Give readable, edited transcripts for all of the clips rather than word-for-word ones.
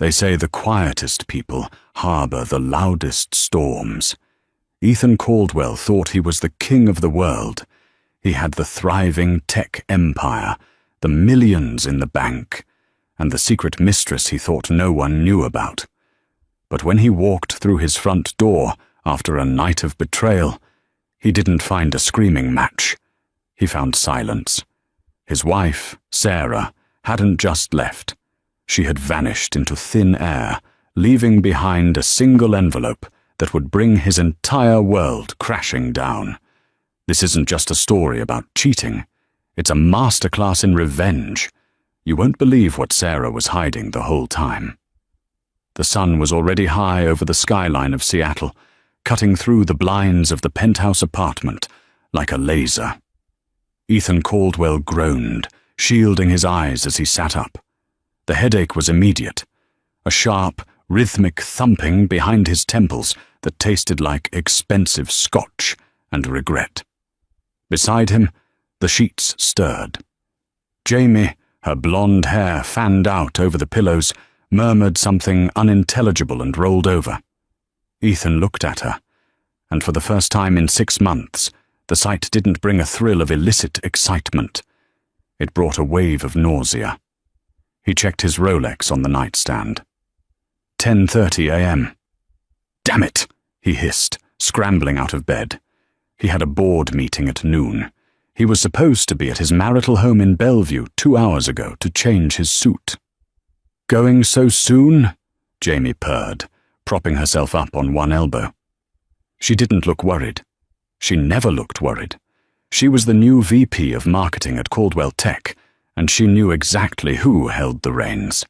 They say the quietest people harbor the loudest storms. Ethan Caldwell thought he was the king of the world. He had the thriving tech empire, the millions in the bank, and the secret mistress he thought no one knew about. But when he walked through his front door after a night of betrayal, he didn't find a screaming match. He found silence. His wife, Sarah, hadn't just left. She had vanished into thin air, leaving behind a single envelope that would bring his entire world crashing down. This isn't just a story about cheating. It's a masterclass in revenge. You won't believe what Sarah was hiding the whole time. The sun was already high over the skyline of Seattle, cutting through the blinds of the penthouse apartment like a laser. Ethan Caldwell groaned, shielding his eyes as he sat up. The headache was immediate, a sharp, rhythmic thumping behind his temples that tasted like expensive scotch and regret. Beside him, the sheets stirred. Jamie, her blonde hair fanned out over the pillows, murmured something unintelligible and rolled over. Ethan looked at her, and for the first time in 6 months, the sight didn't bring a thrill of illicit excitement. It brought a wave of nausea. He checked his Rolex on the nightstand. 10:30 a.m. "Damn it!" he hissed, scrambling out of bed. He had a board meeting at noon. He was supposed to be at his marital home in Bellevue 2 hours ago to change his suit. "Going so soon?" Jamie purred, propping herself up on one elbow. She didn't look worried. She never looked worried. She was the new VP of marketing at Caldwell Tech, and she knew exactly who held the reins.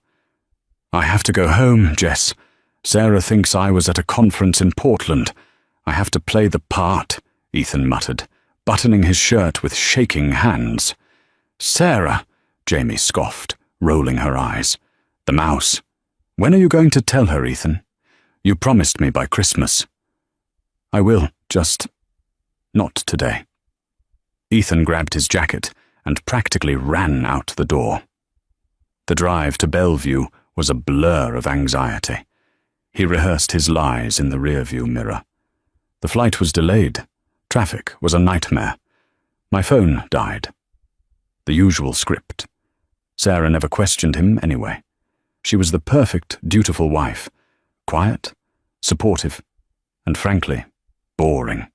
"I have to go home, Jess. Sarah thinks I was at a conference in Portland. I have to play the part," Ethan muttered, buttoning his shirt with shaking hands. "Sarah," Jamie scoffed, rolling her eyes. "The mouse. When are you going to tell her, Ethan? You promised me by Christmas." "I will, just not today." Ethan grabbed his jacket and practically ran out the door. The drive to Bellevue was a blur of anxiety. He rehearsed his lies in the rearview mirror. The flight was delayed. Traffic was a nightmare. My phone died. The usual script. Sarah never questioned him anyway. She was the perfect, dutiful wife. Quiet, supportive, and frankly, boring.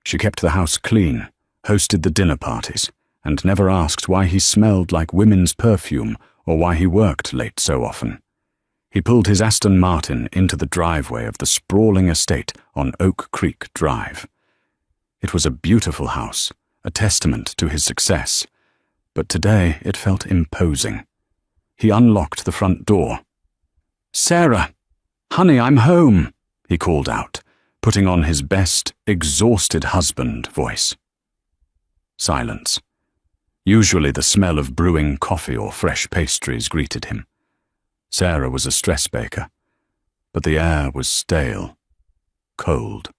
She kept the house clean, hosted the dinner parties, and never asked why he smelled like women's perfume or why he worked late so often. He pulled his Aston Martin into the driveway of the sprawling estate on Oak Creek Drive. It was a beautiful house, a testament to his success, but today it felt imposing. He unlocked the front door. "Sarah, honey, I'm home," he called out, putting on his best, exhausted husband voice. Silence. Usually the smell of brewing coffee or fresh pastries greeted him. Sarah was a stress baker, but the air was stale, cold.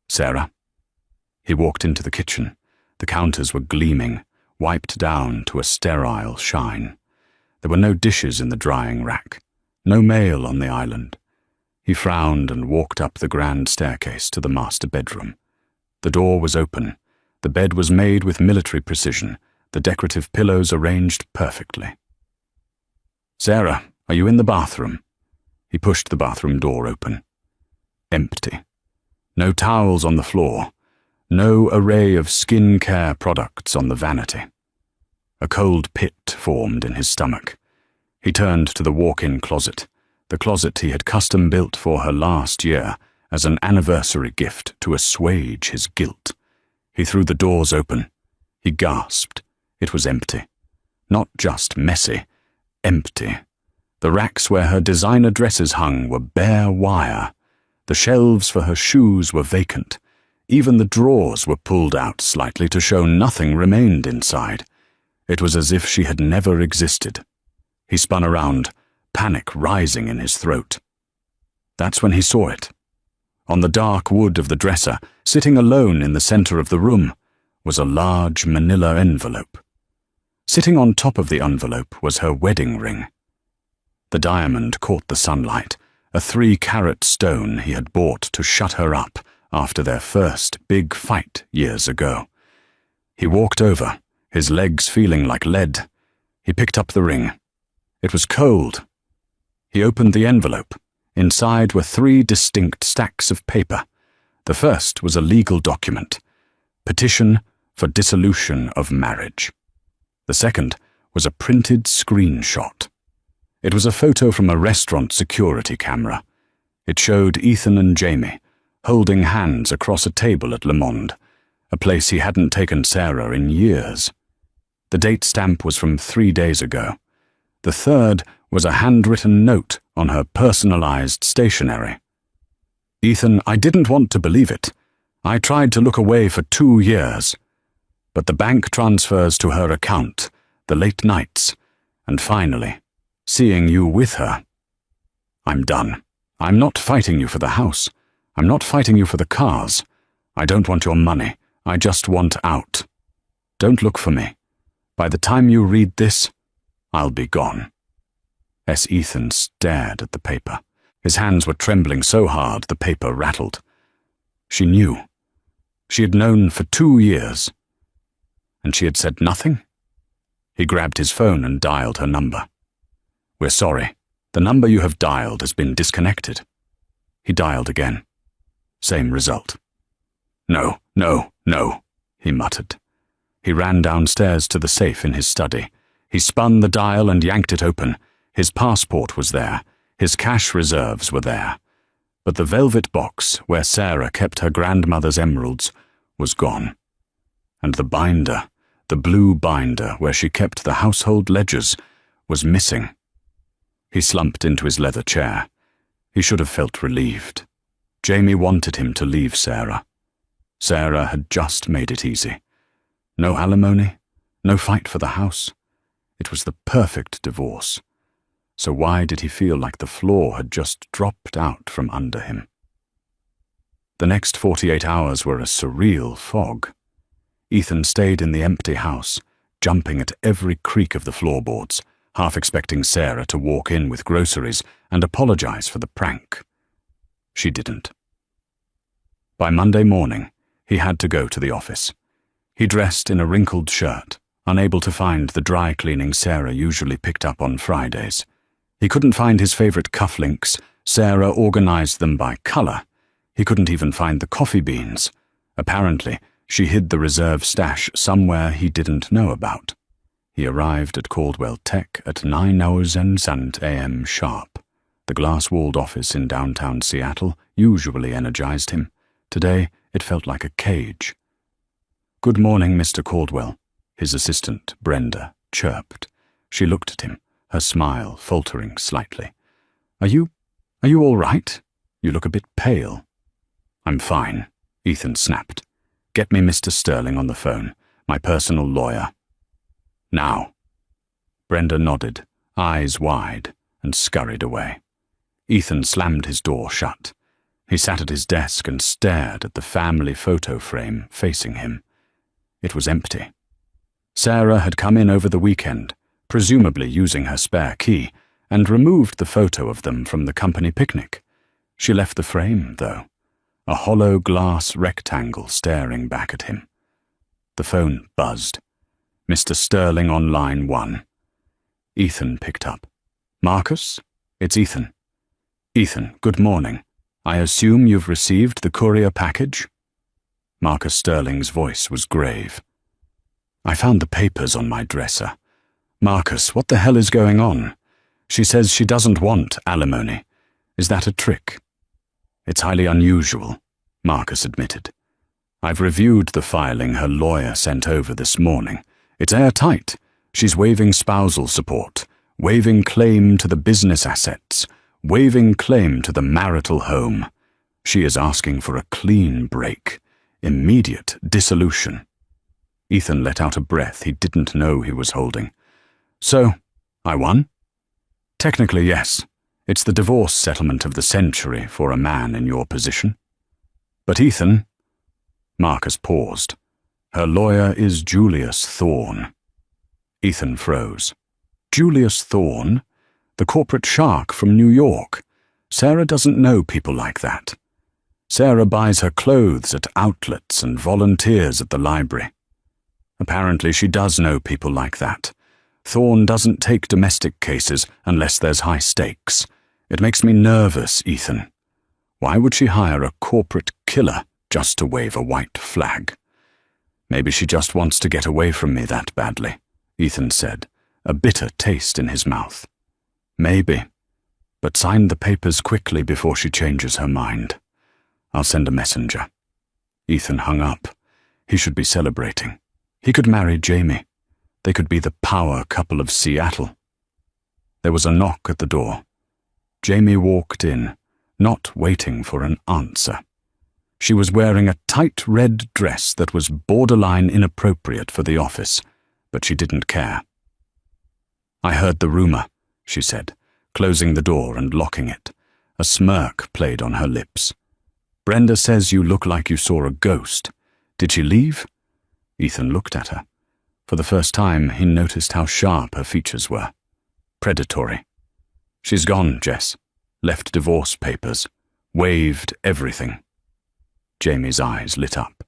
"Sarah?" He walked into the kitchen. The counters were gleaming, wiped down to a sterile shine. There were no dishes in the drying rack, no mail on the island. He frowned and walked up the grand staircase to the master bedroom. The door was open. The bed was made with military precision, the decorative pillows arranged perfectly. "Sarah, are you in the bathroom?" He pushed the bathroom door open. Empty. No towels on the floor. No array of skin-care products on the vanity. A cold pit formed in his stomach. He turned to the walk-in closet, the closet he had custom-built for her last year as an anniversary gift to assuage his guilt. He threw the doors open. He gasped. It was empty. Not just messy, empty. The racks where her designer dresses hung were bare wire. The shelves for her shoes were vacant. Even the drawers were pulled out slightly to show nothing remained inside. It was as if she had never existed. He spun around, panic rising in his throat. That's when he saw it. On the dark wood of the dresser, sitting alone in the center of the room, was a large manila envelope. Sitting on top of the envelope was her wedding ring. The diamond caught the sunlight, a 3-carat stone he had bought to shut her up after their first big fight years ago. He walked over, his legs feeling like lead. He picked up the ring. It was cold. He opened the envelope. Inside were 3 distinct stacks of paper. The first was a legal document, petition for dissolution of marriage. The second was a printed screenshot. It was a photo from a restaurant security camera. It showed Ethan and Jamie holding hands across a table at Le Monde, a place he hadn't taken Sarah in years. The date stamp was from 3 days ago. The third was a handwritten note on her personalized stationery. Ethan, I didn't want to believe it. I tried to look away for 2 years. But the bank transfers to her account, the late nights, and finally, seeing you with her. I'm done. I'm not fighting you for the house. I'm not fighting you for the cars. I don't want your money. I just want out. Don't look for me. By the time you read this, I'll be gone. Ethan stared at the paper. His hands were trembling so hard the paper rattled. She knew. She had known for 2 years. And she had said nothing? He grabbed his phone and dialed her number. We're sorry. The number you have dialed has been disconnected. He dialed again. Same result. No, no, no, he muttered. He ran downstairs to the safe in his study. He spun the dial and yanked it open. His passport was there. His cash reserves were there. But the velvet box where Sarah kept her grandmother's emeralds was gone. And the binder, the blue binder where she kept the household ledgers, was missing. He slumped into his leather chair. He should have felt relieved. Jamie wanted him to leave Sarah. Sarah had just made it easy. No alimony, no fight for the house. It was the perfect divorce. So why did he feel like the floor had just dropped out from under him? The next 48 hours were a surreal fog. Ethan stayed in the empty house, jumping at every creak of the floorboards, half expecting Sarah to walk in with groceries and apologize for the prank. She didn't. By Monday morning, he had to go to the office. He dressed in a wrinkled shirt, unable to find the dry cleaning Sarah usually picked up on Fridays. He couldn't find his favorite cufflinks. Sarah organized them by color. He couldn't even find the coffee beans. Apparently, she hid the reserve stash somewhere he didn't know about. He arrived at Caldwell Tech at 9:00 a.m. sharp. The glass-walled office in downtown Seattle usually energized him. Today, it felt like a cage. "Good morning, Mr. Caldwell," his assistant, Brenda, chirped. She looked at him, her smile faltering slightly. Are you all right? You look a bit pale." "I'm fine," Ethan snapped. "Get me Mr. Sterling on the phone, my personal lawyer." "Now." Brenda nodded, eyes wide, and scurried away. Ethan slammed his door shut. He sat at his desk and stared at the family photo frame facing him. It was empty. Sarah had come in over the weekend, presumably using her spare key, and removed the photo of them from the company picnic. She left the frame, though, a hollow glass rectangle staring back at him. The phone buzzed. Mr. Sterling on line 1. Ethan picked up. "Marcus? It's Ethan." "Ethan, good morning. I assume you've received the courier package?" Marcus Sterling's voice was grave. "I found the papers on my dresser. Marcus, what the hell is going on? She says she doesn't want alimony. Is that a trick?" "It's highly unusual," Marcus admitted. "I've reviewed the filing her lawyer sent over this morning. It's airtight. She's waiving spousal support, waiving claim to the business assets, waiving claim to the marital home. She is asking for a clean break, immediate dissolution." Ethan let out a breath he didn't know he was holding. "So, I won?" "Technically, yes. It's the divorce settlement of the century for a man in your position." "But Ethan..." Marcus paused. "Her lawyer is Julius Thorne." Ethan froze. "Julius Thorne? The corporate shark from New York. Sarah doesn't know people like that. Sarah buys her clothes at outlets and volunteers at the library. Apparently she does know people like that. Thorne doesn't take domestic cases unless there's high stakes. It makes me nervous, Ethan. Why would she hire a corporate killer just to wave a white flag? Maybe she just wants to get away from me that badly, Ethan said, a bitter taste in his mouth. Maybe, but sign the papers quickly before she changes her mind. I'll send a messenger. Ethan hung up. He should be celebrating. He could marry Jamie. They could be the power couple of Seattle. There was a knock at the door. Jamie walked in, not waiting for an answer. She was wearing a tight red dress that was borderline inappropriate for the office, but she didn't care. I heard the rumor, she said, closing the door and locking it. A smirk played on her lips. Brenda says you look like you saw a ghost. Did she leave? Ethan looked at her. For the first time, he noticed how sharp her features were. Predatory. She's gone, Jess. Left divorce papers. Waived everything. Jamie's eyes lit up.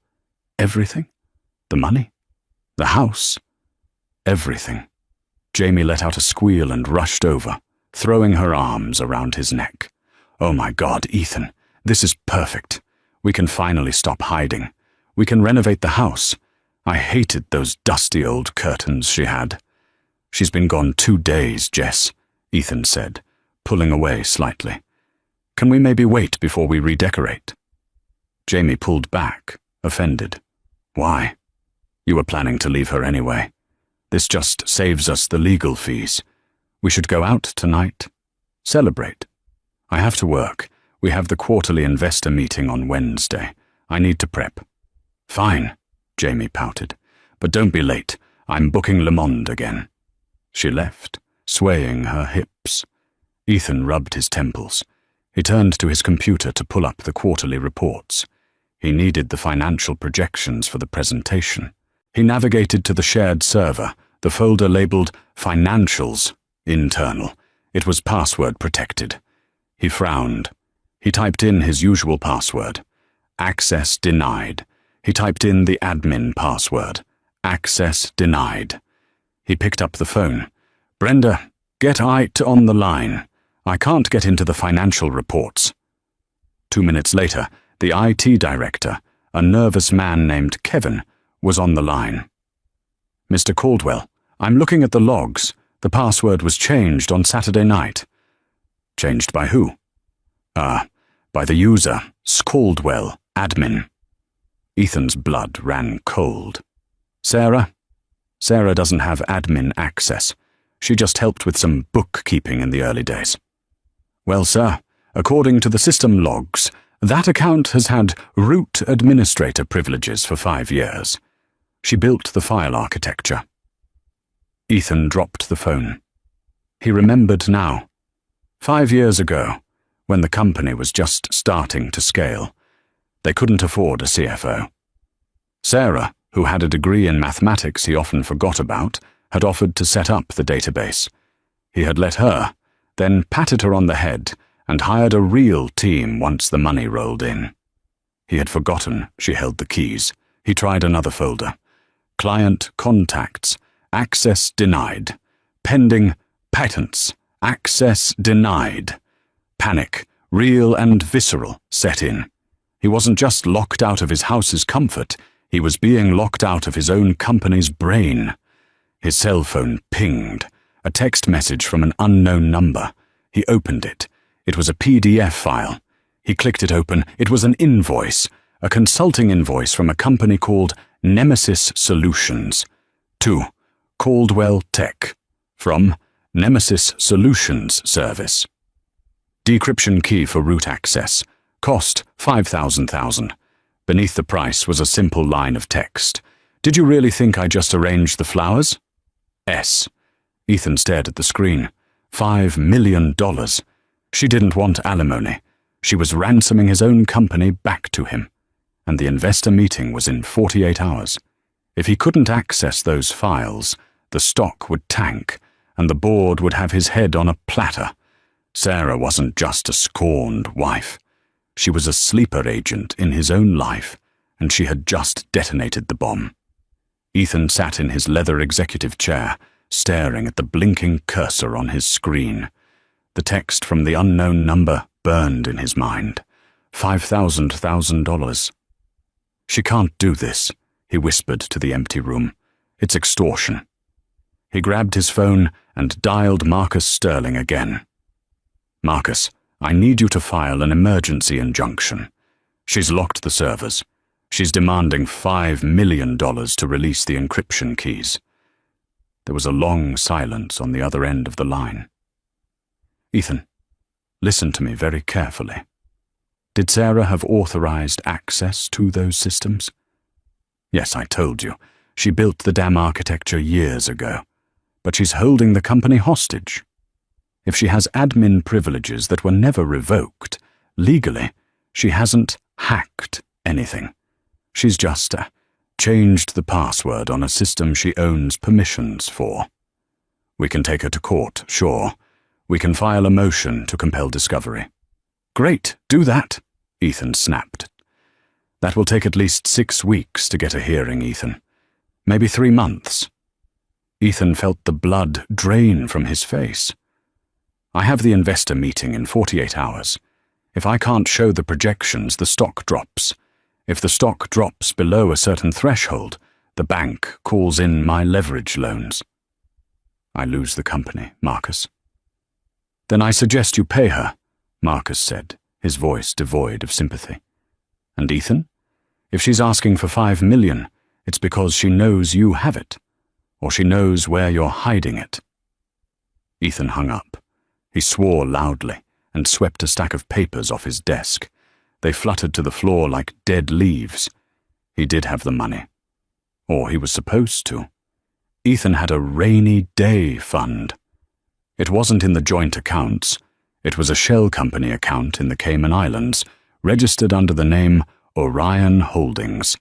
Everything? The money? The house? Everything. Jamie let out a squeal and rushed over, throwing her arms around his neck. Oh my God, Ethan, this is perfect. We can finally stop hiding. We can renovate the house. I hated those dusty old curtains she had. She's been gone 2 days, Jess, Ethan said, pulling away slightly. Can we maybe wait before we redecorate? Jamie pulled back, offended. Why? You were planning to leave her anyway. This just saves us the legal fees. We should go out tonight. Celebrate. I have to work. We have the quarterly investor meeting on Wednesday. I need to prep. Fine, Jamie pouted. But don't be late. I'm booking Le Monde again. She left, swaying her hips. Ethan rubbed his temples. He turned to his computer to pull up the quarterly reports. He needed the financial projections for the presentation. He navigated to the shared server, the folder labeled Financials, Internal. It was password protected. He frowned. He typed in his usual password. Access denied. He typed in the admin password. Access denied. He picked up the phone. Brenda, get It on the line. I can't get into the financial reports. 2 minutes later, the IT director, a nervous man named Kevin, was on the line. Mr. Caldwell, I'm looking at the logs. The password was changed on Saturday night. Changed by who? By the user, Caldwell, admin. Ethan's blood ran cold. Sarah? Sarah doesn't have admin access. She just helped with some bookkeeping in the early days. Well, sir, according to the system logs, that account has had root administrator privileges for 5 years. She built the file architecture. Ethan dropped the phone. He remembered now. 5 years ago, when the company was just starting to scale, they couldn't afford a CFO. Sarah, who had a degree in mathematics he often forgot about, had offered to set up the database. He had let her, then patted her on the head and hired a real team once the money rolled in. He had forgotten she held the keys. He tried another folder. Client contacts. Access denied. Pending patents. Access denied. Panic, real and visceral, set in. He wasn't just locked out of his house's comfort, he was being locked out of his own company's brain. His cell phone pinged. A text message from an unknown number. He opened it. It was a PDF file. He clicked it open. It was an invoice, a consulting invoice from a company called Nemesis Solutions. To Caldwell Tech. From Nemesis Solutions Service. Decryption key for root access. Cost $5,000. Beneath the price was a simple line of text. Did you really think I just arranged the flowers? S. Ethan stared at the screen. $5 million. She didn't want alimony. She was ransoming his own company back to him. And the investor meeting was in 48 hours. If he couldn't access those files, the stock would tank, and the board would have his head on a platter. Sarah wasn't just a scorned wife. She was a sleeper agent in his own life, and she had just detonated the bomb. Ethan sat in his leather executive chair, staring at the blinking cursor on his screen. The text from the unknown number burned in his mind. $5,000. "She can't do this," he whispered to the empty room. "It's extortion." He grabbed his phone and dialed Marcus Sterling again. "Marcus, I need you to file an emergency injunction. She's locked the servers. She's demanding $5 million to release the encryption keys." There was a long silence on the other end of the line. "Ethan, listen to me very carefully. Did Sarah have authorized access to those systems?" "Yes, I told you. She built the damn architecture years ago. But she's holding the company hostage. If she has admin privileges that were never revoked, legally, she hasn't hacked anything. She's just changed the password on a system she owns permissions for. We can take her to court, sure. We can file a motion to compel discovery." "Great, do that," Ethan snapped. "That will take at least 6 weeks to get a hearing, Ethan. Maybe 3 months. Ethan felt the blood drain from his face. "I have the investor meeting in 48 hours. If I can't show the projections, the stock drops. If the stock drops below a certain threshold, the bank calls in my leverage loans. I lose the company, Marcus." "Then I suggest you pay her," Marcus said, his voice devoid of sympathy. "And Ethan? If she's asking for $5 million, it's because she knows you have it, or she knows where you're hiding it." Ethan hung up. He swore loudly and swept a stack of papers off his desk. They fluttered to the floor like dead leaves. He did have the money. Or he was supposed to. Ethan had a rainy day fund. It wasn't in the joint accounts. It was a shell company account in the Cayman Islands, registered under the name Orion Holdings.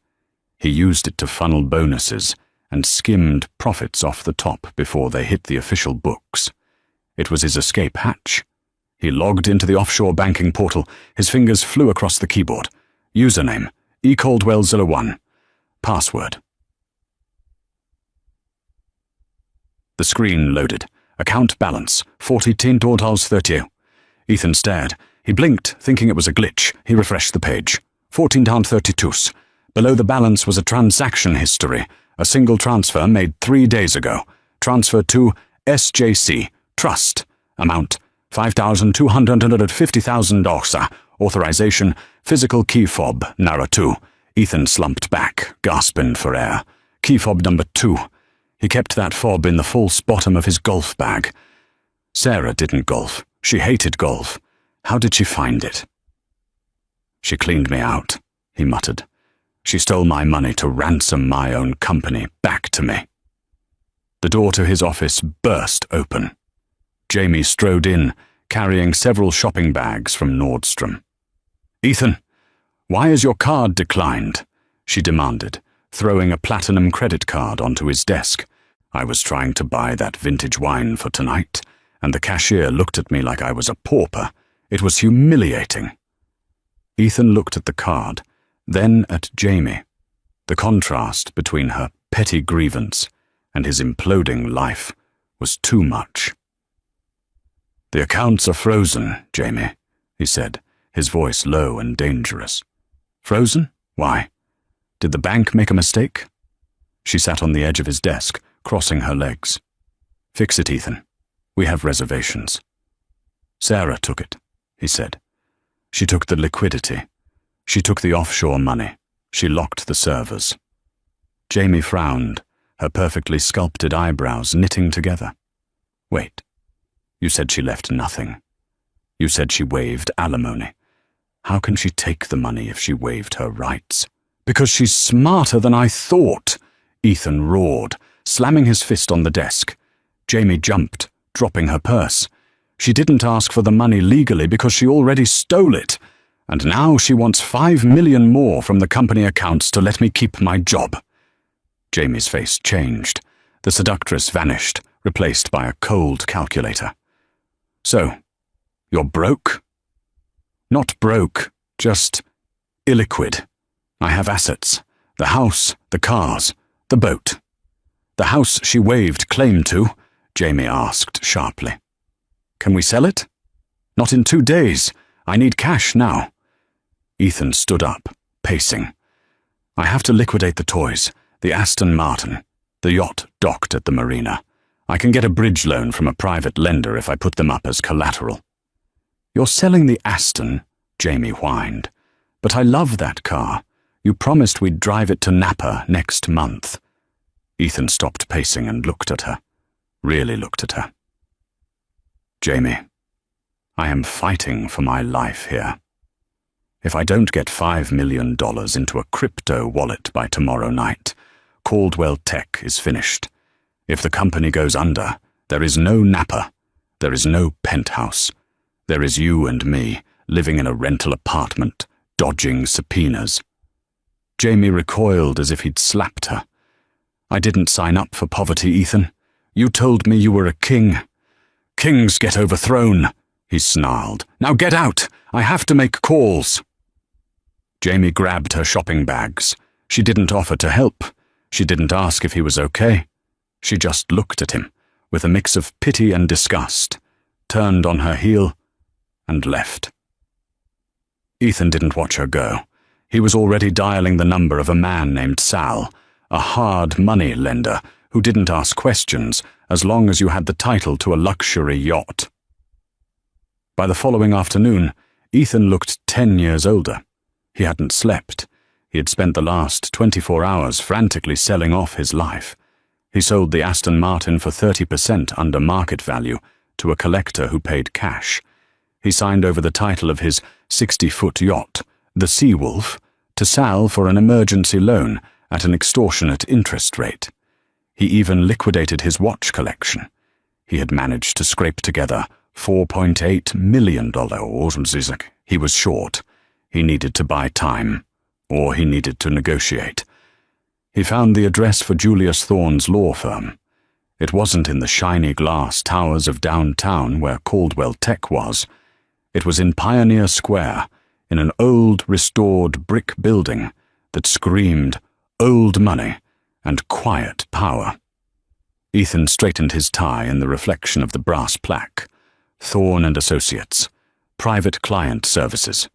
He used it to funnel bonuses and skimmed profits off the top before they hit the official books. It was his escape hatch. He logged into the offshore banking portal. His fingers flew across the keyboard. Username, eCaldwell01. Password. The screen loaded. Account balance, $14.30. Ethan stared. He blinked, thinking it was a glitch. He refreshed the page. $14.32. Below the balance was a transaction history. A single transfer made 3 days ago. Transfer to SJC. Trust. Amount, $5,250,000. Authorization, physical key fob, Nara 2. Ethan slumped back, gasping for air. Key fob number 2. He kept that fob in the false bottom of his golf bag. Sarah didn't golf. She hated golf. How did she find it? "She cleaned me out," he muttered. "She stole my money to ransom my own company back to me." The door to his office burst open. Jamie strode in, carrying several shopping bags from Nordstrom. "Ethan, why is your card declined?" she demanded, throwing a platinum credit card onto his desk. "I was trying to buy that vintage wine for tonight, and the cashier looked at me like I was a pauper. It was humiliating." Ethan looked at the card, then at Jamie. The contrast between her petty grievance and his imploding life was too much. "The accounts are frozen, Jamie," he said, his voice low and dangerous. "Frozen? Why? Did the bank make a mistake?" She sat on the edge of his desk, crossing her legs. "Fix it, Ethan. We have reservations." "Sarah took it," he said. "She took the liquidity. She took the offshore money. She locked the servers." Jamie frowned, her perfectly sculpted eyebrows knitting together. "Wait. You said she left nothing. You said she waived alimony. How can she take the money if she waived her rights?" "Because she's smarter than I thought," Ethan roared, slamming his fist on the desk. Jamie jumped, dropping her purse. "She didn't ask for the money legally because she already stole it. And now she wants $5 million more from the company accounts to let me keep my job." Jamie's face changed. The seductress vanished, replaced by a cold calculator. So, you're broke? Not broke, just illiquid. I have assets. The house, the cars, the boat. The house she waived claim to, Jamie asked sharply. Can we sell it? Not in 2 days. I need cash now. Ethan stood up, pacing. I have to liquidate the toys, the Aston Martin, the yacht docked at the marina. I can get a bridge loan from a private lender if I put them up as collateral. You're selling the Aston, Jamie whined. But I love that car. You promised we'd drive it to Napa next month. Ethan stopped pacing and looked at her. Really looked at her. Jamie, I am fighting for my life here. If I don't get $5 million into a crypto wallet by tomorrow night, Caldwell Tech is finished. If the company goes under, there is no Napa, there is no penthouse. There is you and me, living in a rental apartment, dodging subpoenas. Jamie recoiled as if he'd slapped her. I didn't sign up for poverty, Ethan. You told me you were a king. Kings get overthrown, he snarled. Now get out! I have to make calls. Jamie grabbed her shopping bags. She didn't offer to help. She didn't ask if he was okay. She just looked at him, with a mix of pity and disgust, turned on her heel, and left. Ethan didn't watch her go. He was already dialing the number of a man named Sal, a hard money lender who didn't ask questions as long as you had the title to a luxury yacht. By the following afternoon, Ethan looked 10 years older. He hadn't slept. He had spent the last 24 hours frantically selling off his life. He sold the Aston Martin for 30% under market value to a collector who paid cash. He signed over the title of his 60-foot yacht, the Seawolf, to Sal for an emergency loan at an extortionate interest rate. He even liquidated his watch collection. He had managed to scrape together $4.8 million. He was short. He needed to buy time, or he needed to negotiate. He found the address for Julius Thorne's law firm. It wasn't in the shiny glass towers of downtown where Caldwell Tech was. It was in Pioneer Square, in an old, restored brick building that screamed old money and quiet power. Ethan straightened his tie in the reflection of the brass plaque. Thorne and Associates. Private Client Services.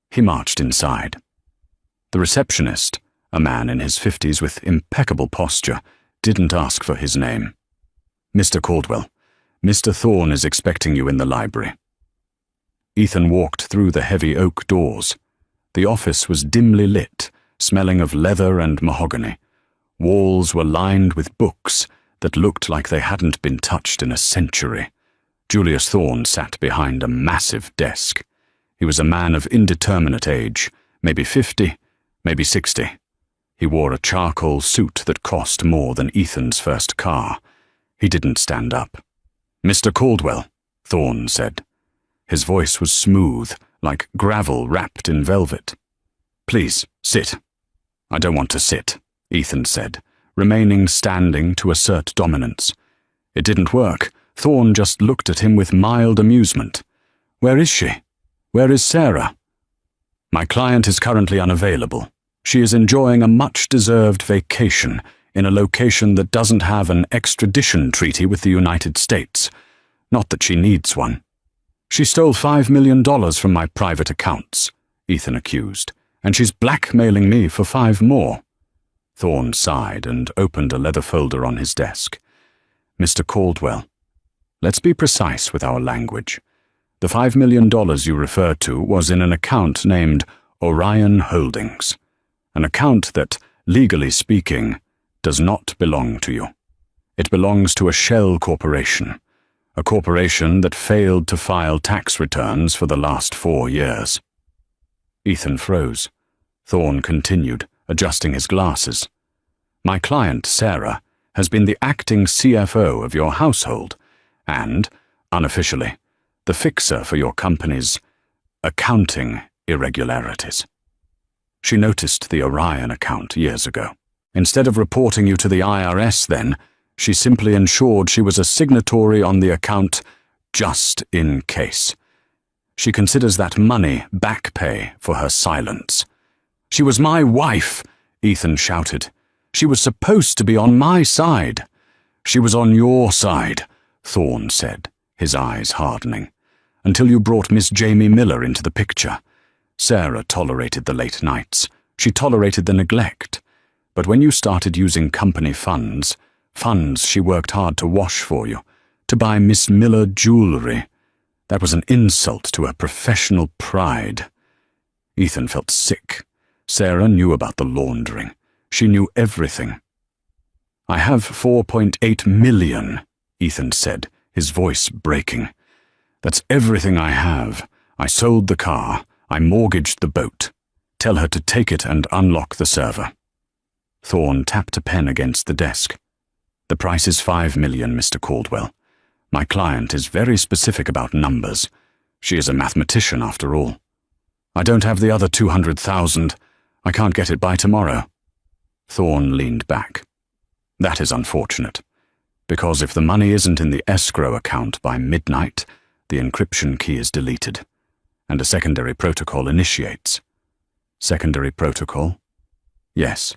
He marched inside. The receptionist, a man in his 50s with impeccable posture, didn't ask for his name. Mr. Caldwell, Mr. Thorne is expecting you in the library. Ethan walked through the heavy oak doors. The office was dimly lit, smelling of leather and mahogany. Walls were lined with books that looked like they hadn't been touched in a century. Julius Thorne sat behind a massive desk. He was a man of indeterminate age, maybe 50, maybe 60. He wore a charcoal suit that cost more than Ethan's first car. He didn't stand up. Mr. Caldwell, Thorne said. His voice was smooth, like gravel wrapped in velvet. Please, sit. I don't want to sit, Ethan said, remaining standing to assert dominance. It didn't work. Thorne just looked at him with mild amusement. Where is she? Where is Sarah? My client is currently unavailable. She is enjoying a much-deserved vacation in a location that doesn't have an extradition treaty with the United States. Not that she needs one. She stole $5 million from my private accounts, Ethan accused, and she's blackmailing me for 5 more. Thorne sighed and opened a leather folder on his desk. Mr. Caldwell, let's be precise with our language. The $5 million you referred to was in an account named Orion Holdings, an account that, legally speaking, does not belong to you. It belongs to a shell corporation, a corporation that failed to file tax returns for the last 4 years. Ethan froze. Thorne continued, adjusting his glasses. My client, Sarah, has been the acting CFO of your household and, unofficially, the fixer for your company's accounting irregularities. She noticed the Orion account years ago. Instead of reporting you to the IRS then, She simply ensured she was a signatory on the account just in case. She considers that money back pay for her silence. "She was my wife," Ethan shouted. "She was supposed to be on my side." "She was on your side," Thorne said, his eyes hardening, "until you brought Miss Jamie Miller into the picture. Sarah tolerated the late nights. She tolerated the neglect. But when you started using company funds she worked hard to wash for you, to buy Miss Miller jewelry, that was an insult to her professional pride." Ethan felt sick. Sarah knew about the laundering. She knew everything. "I have $4.8 million, Ethan said, his voice breaking. "That's everything I have. I sold the car. I mortgaged the boat. Tell her to take it and unlock the server." Thorne tapped a pen against the desk. "The price is $5 million, Mr. Caldwell. My client is very specific about numbers. She is a mathematician, after all. I don't have the other $200,000. I can't get it by tomorrow." Thorne leaned back. "That is unfortunate, because if the money isn't in the escrow account by midnight, the encryption key is deleted, and a secondary protocol initiates." "Secondary protocol?" "Yes.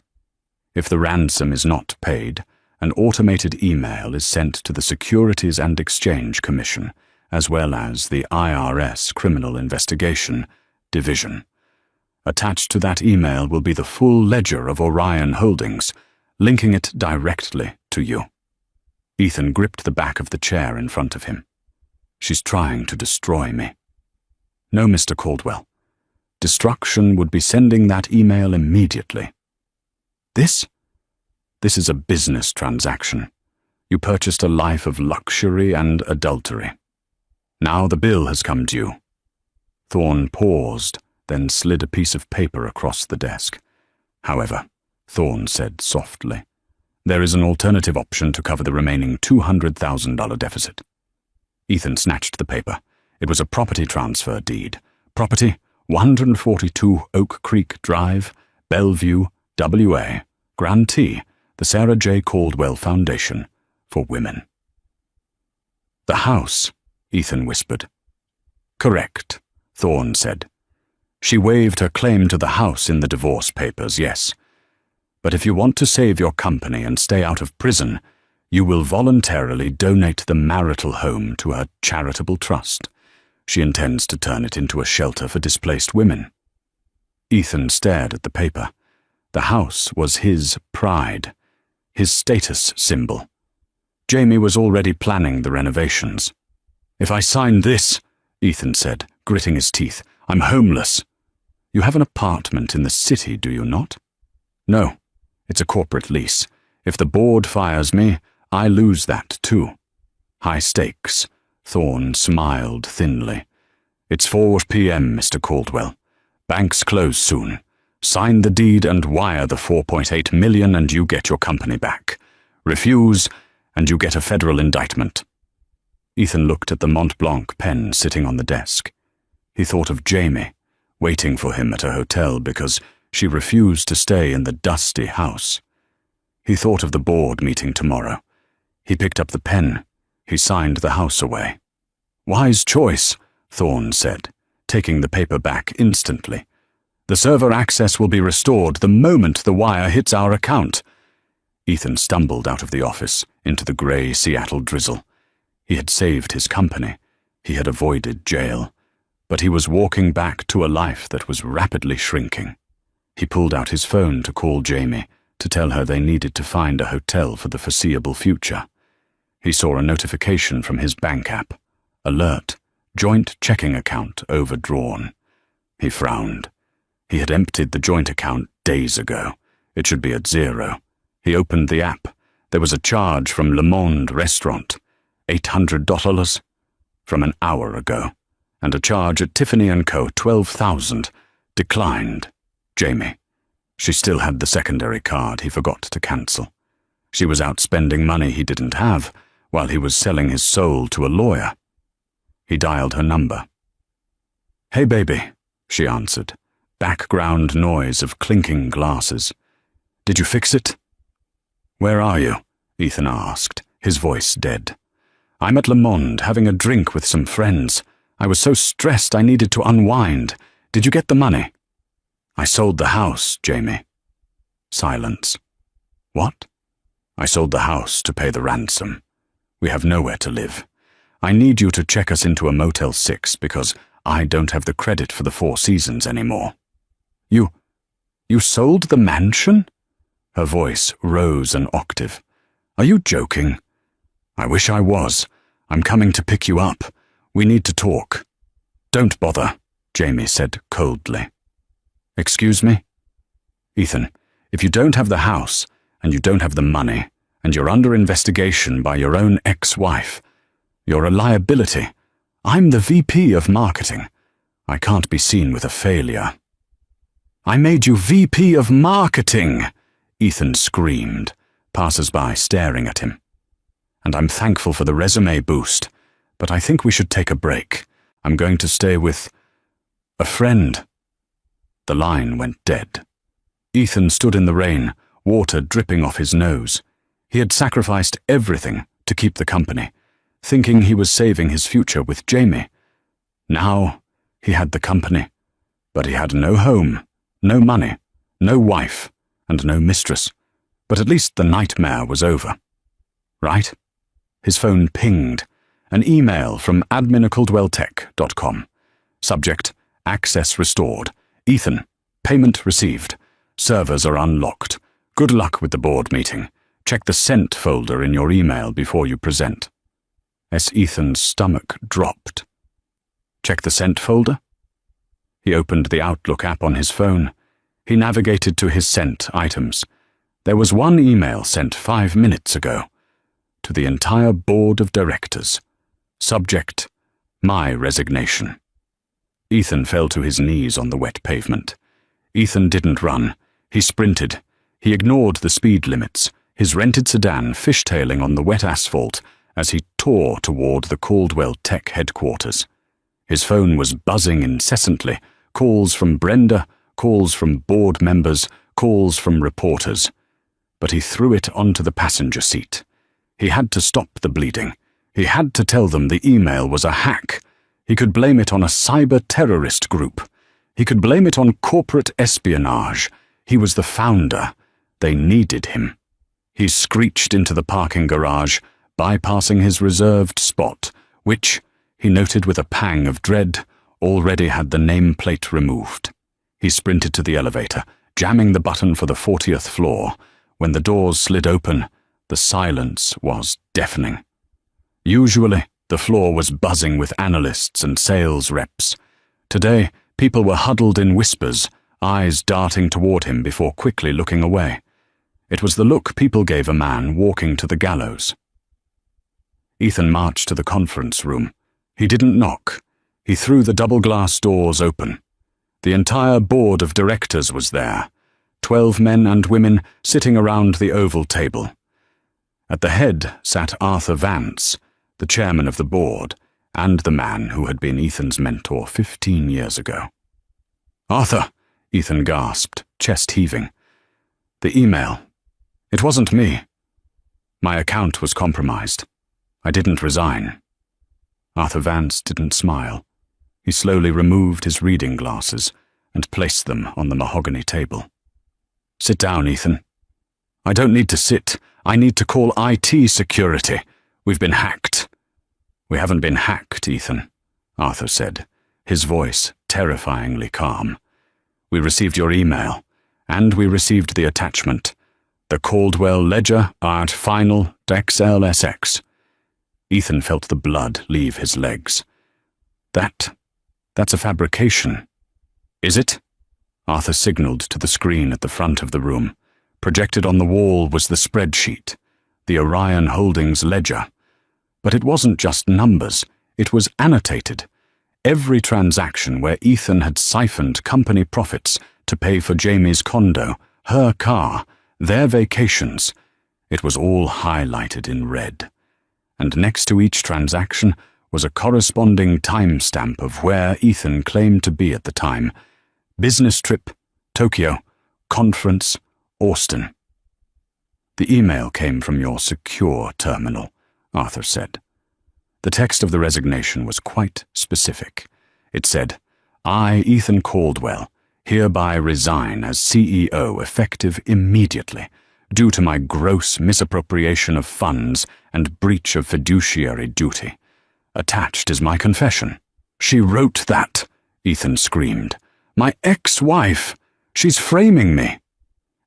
If the ransom is not paid, an automated email is sent to the Securities and Exchange Commission, as well as the IRS Criminal Investigation Division. Attached to that email will be the full ledger of Orion Holdings, linking it directly to you." Ethan gripped the back of the chair in front of him. "She's trying to destroy me." "No, Mr. Caldwell. Destruction would be sending that email immediately. This is a business transaction. You purchased a life of luxury and adultery. Now the bill has come due." Thorne paused, then slid a piece of paper across the desk. "However," Thorne said softly, "there is an alternative option to cover the remaining $200,000 deficit." Ethan snatched the paper. It was a property transfer deed. Property 142 Oak Creek Drive, Bellevue, WA. Grantee, the Sarah J. Caldwell Foundation for Women. "The house," Ethan whispered. "Correct," Thorne said. "She waived her claim to the house in the divorce papers, yes. But if you want to save your company and stay out of prison, you will voluntarily donate the marital home to her charitable trust. She intends to turn it into a shelter for displaced women." Ethan stared at the paper. The house was his pride, his status symbol. Jamie was already planning the renovations. "If I sign this," Ethan said, gritting his teeth, "I'm homeless." "You have an apartment in the city, do you not?" "No, it's a corporate lease. If the board fires me, I lose that too." "High stakes," Thorne smiled thinly. "It's 4 p.m., Mr. Caldwell. Banks close soon. Sign the deed and wire the $4.8 million and you get your company back. Refuse, and you get a federal indictment." Ethan looked at the Mont Blanc pen sitting on the desk. He thought of Jamie, waiting for him at a hotel because she refused to stay in the dusty house. He thought of the board meeting tomorrow. He picked up the pen. He signed the house away. "Wise choice," Thorne said, taking the paper back instantly. "The server access will be restored the moment the wire hits our account." Ethan stumbled out of the office into the grey Seattle drizzle. He had saved his company. He had avoided jail. But he was walking back to a life that was rapidly shrinking. He pulled out his phone to call Jamie, to tell her they needed to find a hotel for the foreseeable future. He saw a notification from his bank app. Alert. Joint checking account overdrawn. He frowned. He had emptied the joint account days ago. It should be at zero. He opened the app. There was a charge from Le Monde Restaurant. $800 from an hour ago. And a charge at Tiffany & Co. $12,000. Declined. Jamie. She still had the secondary card he forgot to cancel. She was out spending money he didn't have, while he was selling his soul to a lawyer. He dialed her number. "Hey, baby," she answered. Background noise of clinking glasses. "Did you fix it?" "Where are you?" Ethan asked, his voice dead. "I'm at Le Monde having a drink with some friends. I was so stressed I needed to unwind. Did you get the money?" "I sold the house, Jamie." Silence. "What?" "I sold the house to pay the ransom. We have nowhere to live. I need you to check us into a Motel 6 because I don't have the credit for the Four Seasons anymore." You sold the mansion?" Her voice rose an octave. "Are you joking?" "I wish I was. I'm coming to pick you up. We need to talk." "Don't bother," Jamie said coldly. "Excuse me?" "Ethan, if you don't have the house, and you don't have the money, and you're under investigation by your own ex-wife, you're a liability. I'm the VP of marketing. I can't be seen with a failure." "I made you VP of marketing!" Ethan screamed, passers-by staring at him. "And I'm thankful for the resume boost, but I think we should take a break. I'm going to stay with a friend." The line went dead. Ethan stood in the rain, water dripping off his nose. He had sacrificed everything to keep the company, thinking he was saving his future with Jamie. Now he had the company, but he had no home, no money, no wife, and no mistress. But at least the nightmare was over. Right? His phone pinged. An email from admin@coldwelltech.com. Subject: access restored. Ethan, payment received. Servers are unlocked. Good luck with the board meeting. Check the sent folder in your email before you present. Ethan's stomach dropped. Check the sent folder? He opened the Outlook app on his phone. He navigated to his sent items. There was one email sent 5 minutes ago. To the entire board of directors. Subject: my resignation. Ethan fell to his knees on the wet pavement. Ethan didn't run. He sprinted. He ignored the speed limits, his rented sedan fishtailing on the wet asphalt as he tore toward the Caldwell Tech headquarters. His phone was buzzing incessantly, calls from Brenda, calls from board members, calls from reporters. But he threw it onto the passenger seat. He had to stop the bleeding. He had to tell them the email was a hack. He could blame it on a cyber-terrorist group. He could blame it on corporate espionage. He was the founder. They needed him. He screeched into the parking garage, bypassing his reserved spot, which, he noted with a pang of dread, already had the nameplate removed. He sprinted to the elevator, jamming the button for the 40th floor. When the doors slid open, the silence was deafening. Usually, the floor was buzzing with analysts and sales reps. Today, people were huddled in whispers, eyes darting toward him before quickly looking away. It was the look people gave a man walking to the gallows. Ethan marched to the conference room. He didn't knock. He threw the double-glass doors open. The entire board of directors was there, 12 men and women sitting around the oval table. At the head sat Arthur Vance, the chairman of the board, and the man who had been Ethan's mentor 15 years ago. "Arthur," Ethan gasped, chest heaving. "The email. It wasn't me. My account was compromised. I didn't resign." Arthur Vance didn't smile. He slowly removed his reading glasses and placed them on the mahogany table. "Sit down, Ethan." "I don't need to sit. I need to call IT security. We've been hacked." "We haven't been hacked, Ethan," Arthur said, his voice terrifyingly calm. "We received your email, and we received the attachment. The Caldwell Ledger Art Final XLSX. Ethan felt the blood leave his legs. That's a fabrication." "Is it?" Arthur signaled to the screen at the front of the room. Projected on the wall was the spreadsheet, the Orion Holdings ledger. But it wasn't just numbers, it was annotated. Every transaction where Ethan had siphoned company profits to pay for Jamie's condo, her car, their vacations. It was all highlighted in red. And next to each transaction was a corresponding timestamp of where Ethan claimed to be at the time. Business trip, Tokyo, conference, Austin. The email came from your secure terminal, Arthur said. The text of the resignation was quite specific. It said, I, Ethan Caldwell, hereby resign as CEO effective immediately, due to my gross misappropriation of funds and breach of fiduciary duty. Attached is my confession. She wrote that, Ethan screamed. My ex-wife. She's framing me.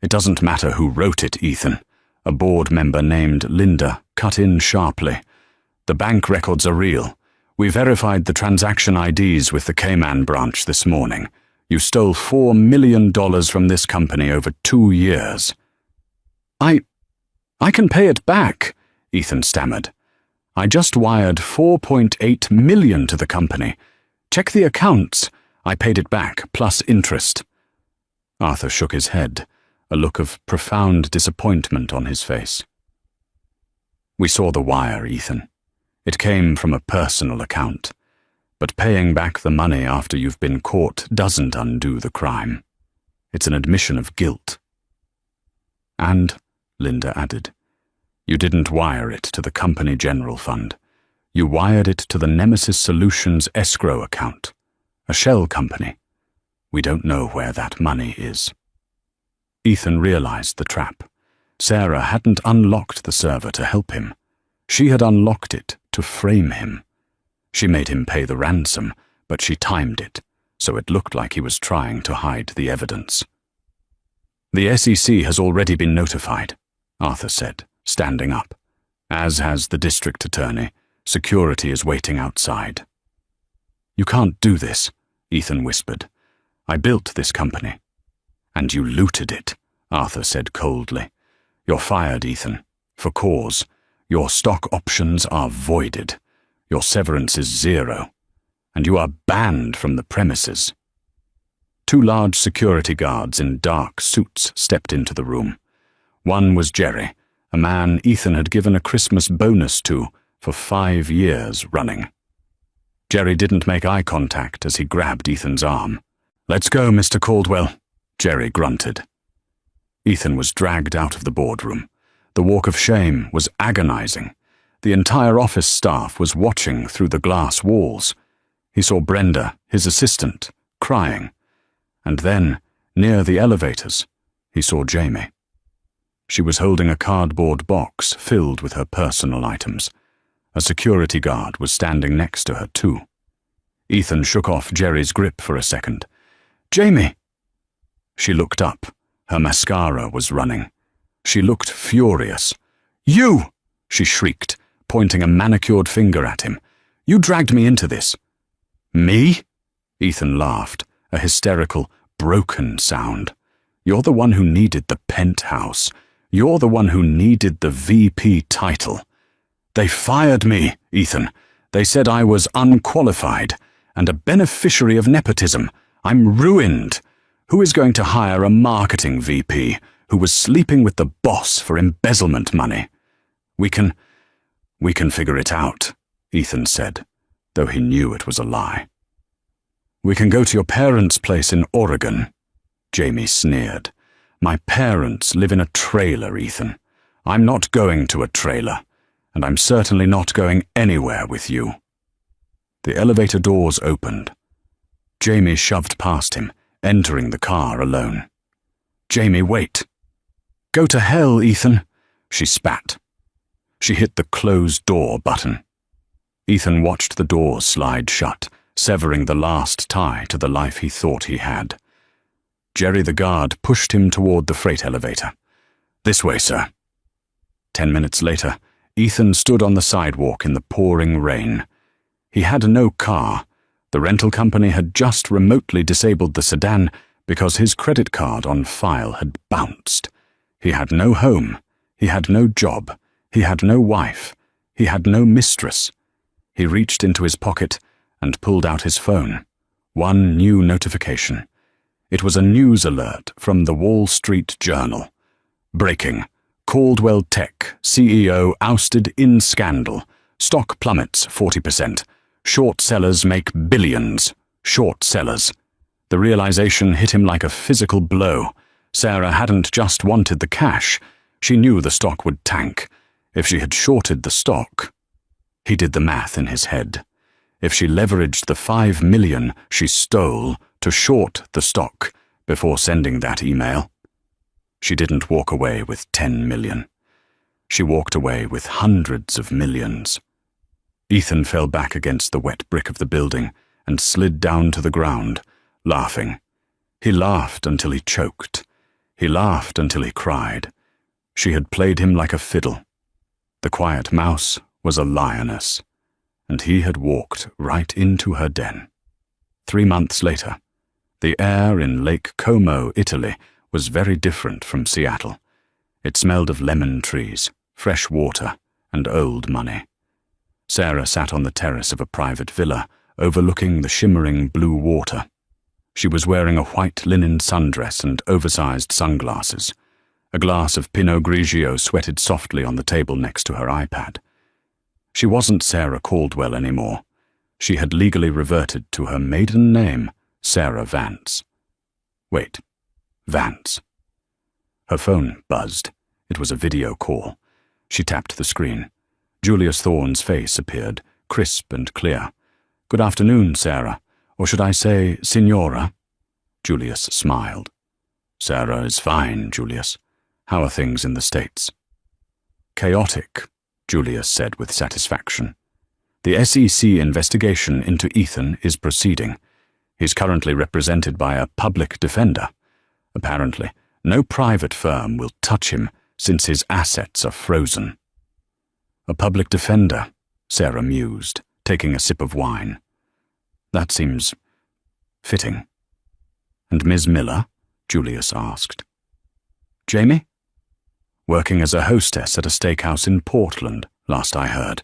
It doesn't matter who wrote it, Ethan. A board member named Linda cut in sharply. The bank records are real. We verified the transaction IDs with the Cayman branch this morning. You stole $4 million from this company over 2 years. I can pay it back, Ethan stammered. I just wired $4.8 million to the company. Check the accounts. I paid it back, plus interest. Arthur shook his head, a look of profound disappointment on his face. We saw the wire, Ethan. It came from a personal account. But paying back the money after you've been caught doesn't undo the crime. It's an admission of guilt. And, Linda added, you didn't wire it to the company general fund. You wired it to the Nemesis Solutions escrow account, a shell company. We don't know where that money is. Ethan realized the trap. Sarah hadn't unlocked the server to help him. She had unlocked it to frame him. She made him pay the ransom, but she timed it, so it looked like he was trying to hide the evidence. The SEC has already been notified, Arthur said, standing up. As has the district attorney. Security is waiting outside. You can't do this, Ethan whispered. I built this company. And you looted it, Arthur said coldly. You're fired, Ethan. For cause. Your stock options are voided. Your severance is 0. And you are banned from the premises. 2 large security guards in dark suits stepped into the room. One was Jerry, a man Ethan had given a Christmas bonus to for 5 years running. Jerry didn't make eye contact as he grabbed Ethan's arm. Let's go, Mr. Caldwell, Jerry grunted. Ethan was dragged out of the boardroom. The walk of shame was agonizing. The entire office staff was watching through the glass walls. He saw Brenda, his assistant, crying. And then, near the elevators, he saw Jamie. She was holding a cardboard box filled with her personal items. A security guard was standing next to her, too. Ethan shook off Jerry's grip for a second. Jamie! She looked up. Her mascara was running. She looked furious. You! She shrieked, pointing a manicured finger at him. You dragged me into this. Me? Ethan laughed, a hysterical, broken sound. You're the one who needed the penthouse. You're the one who needed the VP title. They fired me, Ethan. They said I was unqualified and a beneficiary of nepotism. I'm ruined. Who is going to hire a marketing VP who was sleeping with the boss for embezzlement money? We can figure it out, Ethan said, though he knew it was a lie. We can go to your parents' place in Oregon, Jamie sneered. My parents live in a trailer, Ethan. I'm not going to a trailer, and I'm certainly not going anywhere with you. The elevator doors opened. Jamie shoved past him, entering the car alone. Jamie, wait. Go to hell, Ethan, she spat. She hit the closed door button. Ethan watched the doors slide shut, severing the last tie to the life he thought he had. Jerry the guard pushed him toward the freight elevator. This way, sir. 10 minutes later, Ethan stood on the sidewalk in the pouring rain. He had no car. The rental company had just remotely disabled the sedan because his credit card on file had bounced. He had no home. He had no job. He had no wife. He had no mistress. He reached into his pocket and pulled out his phone. One new notification. It was a news alert from the Wall Street Journal. Breaking. Caldwell Tech CEO ousted in scandal. Stock plummets 40%. Short sellers make billions. Short sellers. The realization hit him like a physical blow. Sarah hadn't just wanted the cash. She knew the stock would tank. If she had shorted the stock... He did the math in his head. If she leveraged the 5 million she stole to short the stock before sending that email... She didn't walk away with 10 million. She walked away with hundreds of millions. Ethan fell back against the wet brick of the building and slid down to the ground, laughing. He laughed until he choked. He laughed until he cried. She had played him like a fiddle. The quiet mouse was a lioness, and he had walked right into her den. 3 months later, the air in Lake Como, Italy, was very different from Seattle. It smelled of lemon trees, fresh water, and old money. Sarah sat on the terrace of a private villa, overlooking the shimmering blue water. She was wearing a white linen sundress and oversized sunglasses. A glass of Pinot Grigio sweated softly on the table next to her iPad. She wasn't Sarah Caldwell anymore. She had legally reverted to her maiden name, Sarah Vance. Wait, Vance. Her phone buzzed. It was a video call. She tapped the screen. Julius Thorne's face appeared, crisp and clear. "Good afternoon, Sarah. Or should I say, Signora?" Julius smiled. "Sarah is fine, Julius. How are things in the States?" "Chaotic," Julius said with satisfaction. "The SEC investigation into Ethan is proceeding. He's currently represented by a public defender. Apparently, no private firm will touch him since his assets are frozen." "A public defender," Sarah mused, taking a sip of wine. "That seems fitting." "And Ms. Miller?" Julius asked. "Jamie?" "Working as a hostess at a steakhouse in Portland, last I heard.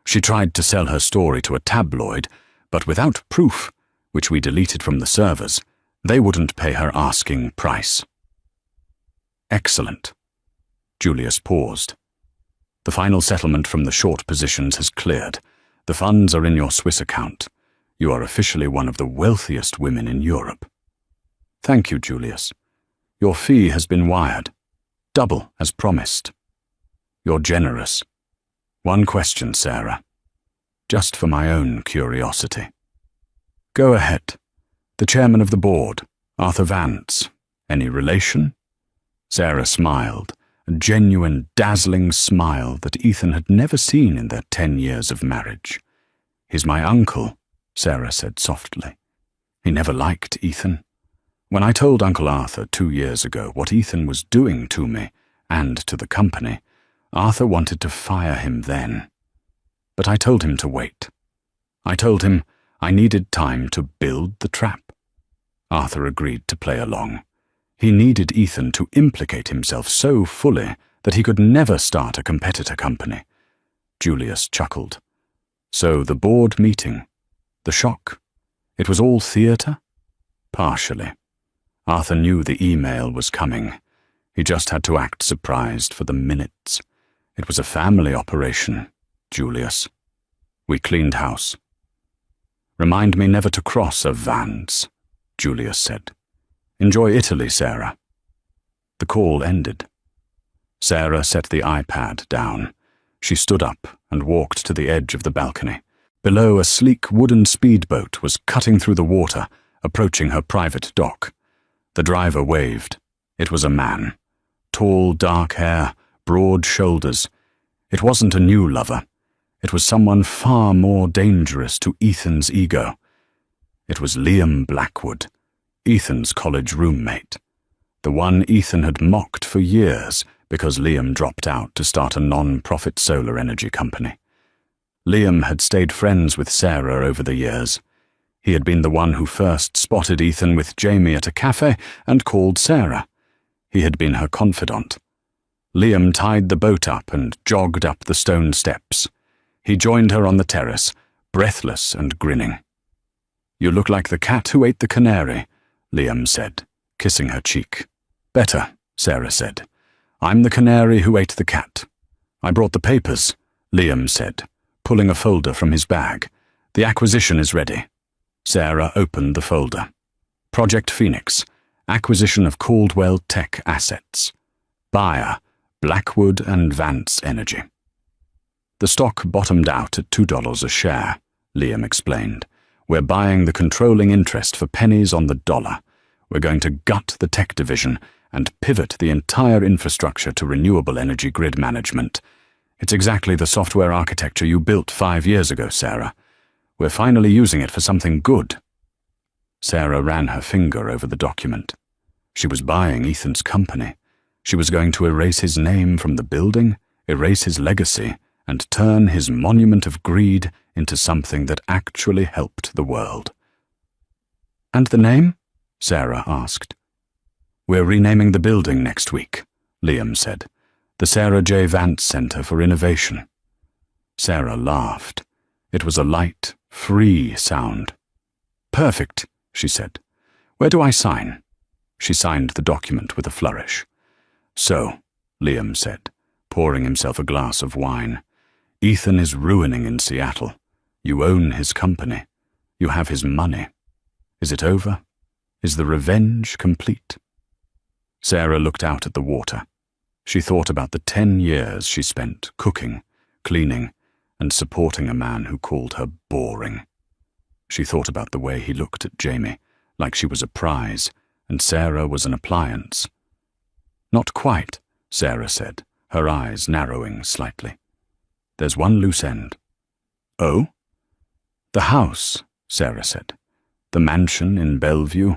She tried to sell her story to a tabloid, but without proof, which we deleted from the servers, they wouldn't pay her asking price." "Excellent." Julius paused. "The final settlement from the short positions has cleared. The funds are in your Swiss account. You are officially one of the wealthiest women in Europe." "Thank you, Julius. Your fee has been wired. Double as promised." "You're generous. One question, Sarah. Just for my own curiosity." "Go ahead. The chairman of the board, Arthur Vance. Any relation?" Sarah smiled, a genuine, dazzling smile that Ethan had never seen in their 10 years of marriage. "He's my uncle," Sarah said softly. "He never liked Ethan. When I told Uncle Arthur 2 years ago what Ethan was doing to me and to the company, Arthur wanted to fire him then. But I told him to wait. I told him I needed time to build the trap. Arthur agreed to play along. He needed Ethan to implicate himself so fully that he could never start a competitor company." Julius chuckled. "So the board meeting, the shock, it was all theatre?" "Partially. Arthur knew the email was coming. He just had to act surprised for the minutes. It was a family operation, Julius. We cleaned house." "Remind me never to cross a Vance," Julius said. "Enjoy Italy, Sarah." The call ended. Sarah set the iPad down. She stood up and walked to the edge of the balcony. Below, a sleek wooden speedboat was cutting through the water, approaching her private dock. The driver waved. It was a man. Tall, dark hair, broad shoulders. It wasn't a new lover. It was someone far more dangerous to Ethan's ego. It was Liam Blackwood, Ethan's college roommate. The one Ethan had mocked for years because Liam dropped out to start a non-profit solar energy company. Liam had stayed friends with Sarah over the years. He had been the one who first spotted Ethan with Jamie at a cafe and called Sarah. He had been her confidant. Liam tied the boat up and jogged up the stone steps. He joined her on the terrace, breathless and grinning. "You look like the cat who ate the canary," Liam said, kissing her cheek. "Better," Sarah said. "I'm the canary who ate the cat." "I brought the papers," Liam said, pulling a folder from his bag. "The acquisition is ready." Sarah opened the folder. "Project Phoenix, acquisition of Caldwell Tech assets. Buyer, Blackwood and Vance Energy. The stock bottomed out at $2 a share, Liam explained. We're buying the controlling interest for pennies on the dollar. We're going to gut the tech division and pivot the entire infrastructure to renewable energy grid management. It's exactly the software architecture you built 5 years ago, Sarah. We're finally using it for something good. Sarah ran her finger over the document. She was buying Ethan's company. She was going to erase his name from the building, erase his legacy, and turn his monument of greed into something that actually helped the world. "And the name?" Sarah asked. "We're renaming the building next week," Liam said. "The Sarah J. Vance Center for Innovation." Sarah laughed. It was a light, free sound. "Perfect," she said. "Where do I sign?" She signed the document with a flourish. "So," Liam said, pouring himself a glass of wine, "Ethan is ruining in Seattle. You own his company. You have his money. Is it over? Is the revenge complete?" Sarah looked out at the water. She thought about the 10 years she spent cooking, cleaning, and supporting a man who called her boring. She thought about the way he looked at Jamie, like she was a prize, and Sarah was an appliance. "Not quite," Sarah said, her eyes narrowing slightly. "There's one loose end." "Oh?" "The house," Sarah said. "The mansion in Bellevue.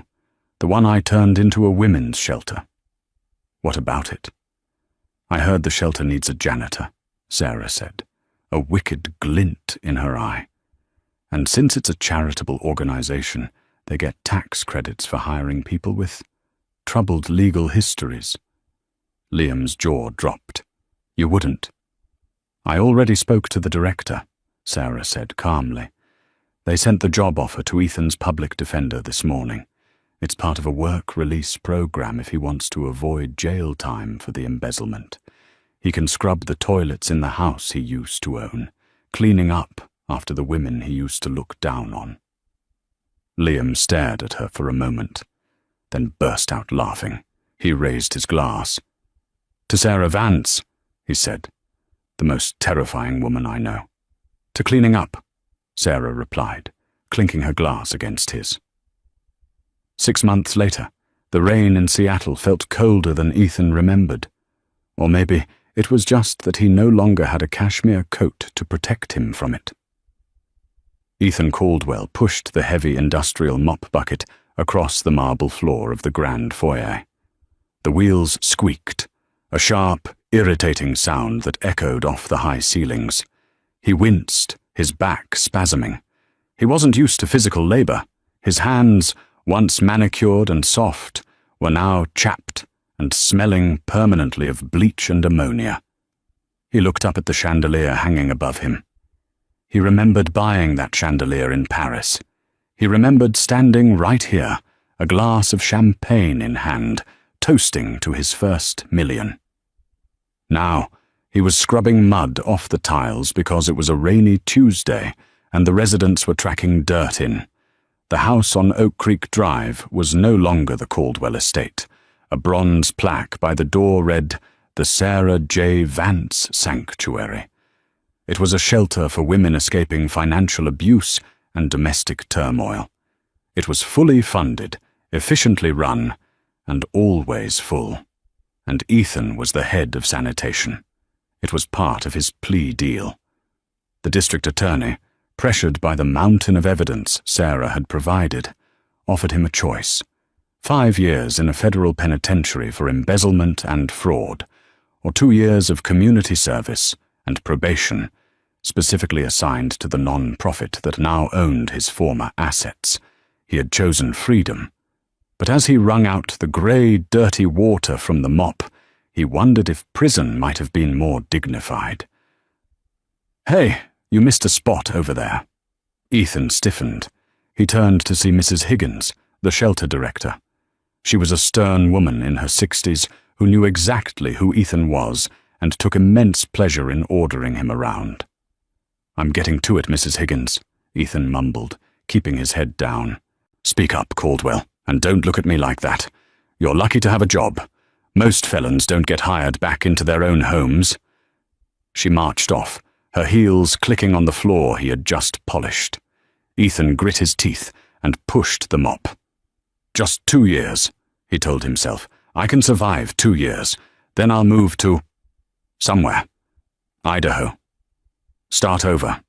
The one I turned into a women's shelter." "What about it?" "I heard the shelter needs a janitor," Sarah said, a wicked glint in her eye. "And since it's a charitable organization, they get tax credits for hiring people with troubled legal histories." Liam's jaw dropped. "You wouldn't?" "I already spoke to the director," Sarah said calmly. "They sent the job offer to Ethan's public defender this morning. It's part of a work release program if he wants to avoid jail time for the embezzlement. He can scrub the toilets in the house he used to own, cleaning up after the women he used to look down on." Liam stared at her for a moment, then burst out laughing. He raised his glass. "To Sarah Vance," he said, "the most terrifying woman I know." "To cleaning up," Sarah replied, clinking her glass against his. 6 months later, the rain in Seattle felt colder than Ethan remembered. Or maybe it was just that he no longer had a cashmere coat to protect him from it. Ethan Caldwell pushed the heavy industrial mop bucket across the marble floor of the grand foyer. The wheels squeaked, a sharp, irritating sound that echoed off the high ceilings. He winced, his back spasming. He wasn't used to physical labor. His hands, once manicured and soft, were now chapped and smelling permanently of bleach and ammonia. He looked up at the chandelier hanging above him. He remembered buying that chandelier in Paris. He remembered standing right here, a glass of champagne in hand, toasting to his first million. Now, he was scrubbing mud off the tiles because it was a rainy Tuesday and the residents were tracking dirt in. The house on Oak Creek Drive was no longer the Caldwell estate. A bronze plaque by the door read, "The Sarah J. Vance Sanctuary." It was a shelter for women escaping financial abuse and domestic turmoil. It was fully funded, efficiently run, and always full. And Ethan was the head of sanitation. It was part of his plea deal. The district attorney, pressured by the mountain of evidence Sarah had provided, offered him a choice: 5 years in a federal penitentiary for embezzlement and fraud, or 2 years of community service and probation, specifically assigned to the non-profit that now owned his former assets. He had chosen freedom. But as he wrung out the grey, dirty water from the mop, he wondered if prison might have been more dignified. "Hey, you missed a spot over there." Ethan stiffened. He turned to see Mrs. Higgins, the shelter director. She was a stern woman in her 60s who knew exactly who Ethan was and took immense pleasure in ordering him around. "I'm getting to it, Mrs. Higgins," Ethan mumbled, keeping his head down. "Speak up, Caldwell, and don't look at me like that. You're lucky to have a job. Most felons don't get hired back into their own homes. She marched off, her heels clicking on the floor he had just polished. Ethan grit his teeth and pushed the mop. "Just 2 years," he told himself. "I can survive 2 years. Then I'll move to somewhere. Idaho. Start over."